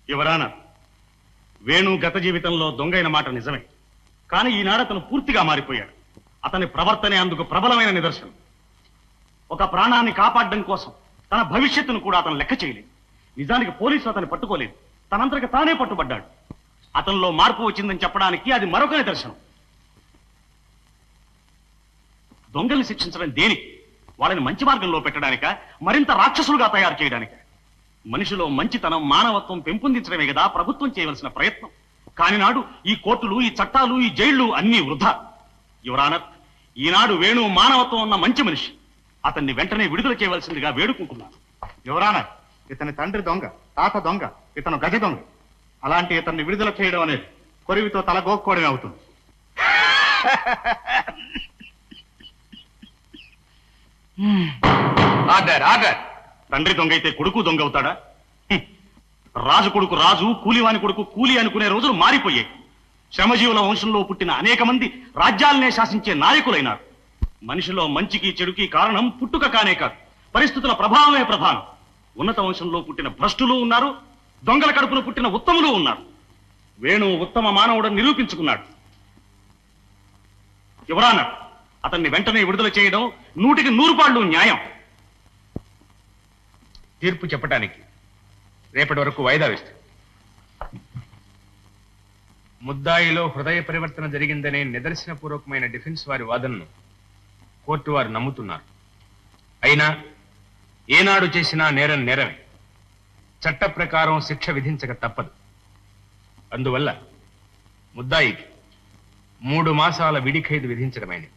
యువరానా, వేణు గత జీవితంలో దొంగైన మాట నిజమే. కానీ ఈనాడు అతను పూర్తిగా మారిపోయాడు. అతని ప్రవర్తనే అందుకు ప్రబలమైన నిదర్శనం. ఒక ప్రాణాన్ని కాపాడడం కోసం తన భవిష్యత్తును కూడా అతను లెక్క చేయలేదు. నిజానికి పోలీసులు అతన్ని పట్టుకోలేదు, తనంతటికి తానే పట్టుబడ్డాడు. అతనిలో మార్పు వచ్చిందని చెప్పడానికి అది మరొక నిదర్శనం. దొంగల్ని శిక్షించడం దేనికి? వాళ్ళని మంచి మార్గంలో పెట్టడానిక, మరింత రాక్షసులుగా తయారు చేయడానిక? మనిషిలో మంచితనం, మానవత్వం పెంపొందించడమే కదా ప్రభుత్వం చేయవలసిన ప్రయత్నం. కాని నాడు ఈ కోర్టులు, ఈ చట్టాలు, ఈ జైళ్లు అన్నీ వృధా. యువరానర్, ఈనాడు వేణు మానవత్వం ఉన్న మంచి మనిషి. అతన్ని వెంటనే విడుదల చేయవలసిందిగా వేడుకుంటున్నాను. యువరానర్, ఇతని తండ్రి దొంగ, తాత దొంగ, ఇతను గజ దొంగ. అలాంటి ఇతన్ని విడుదల చేయడం అనేది కొరివితో తల గోక్కోవడమే అవుతుంది. Order, order. తండ్రి దొంగ అయితే కొడుకు దొంగ అవుతాడా? రాజు కొడుకు రాజు, కూలివాని కొడుకు కూలి అనుకునే రోజులు మారిపోయాయి. శ్రమజీవుల వంశంలో పుట్టిన అనేక మంది రాజ్యాలనే శాసించే నాయకులైనారు. మనిషిలో మంచికి చెడుకి కారణం పుట్టుక కానే కాదు, పరిస్థితుల ప్రభావమే ప్రధానం. ఉన్నత వంశంలో పుట్టిన భ్రష్టులు ఉన్నారు, దొంగల కడుపున పుట్టిన ఉత్తములు ఉన్నారు. వేణు ఉత్తమ మానవుడని నిరూపించుకున్నాడు. యువరానర్, అతన్ని వెంటనే విడుదల చేయడం 100కి 100 పాళ్ళు న్యాయం. తీర్పు చెప్పడానికి రేపటి వరకు వాయిదా వేస్తుంది. ముద్దాయిలో హృదయ పరివర్తన జరిగిందనే నిదర్శనపూర్వకమైన డిఫెన్స్ వారి వాదనను కోర్టు వారు నమ్ముతున్నారు. అయినా ఏనాడు చేసినా నేరం నేరమే. చట్ట ప్రకారం శిక్ష విధించక తప్పదు. అందువల్ల ముద్దాయికి 3 మాసాల విడి ఖైదు విధించడమైనది.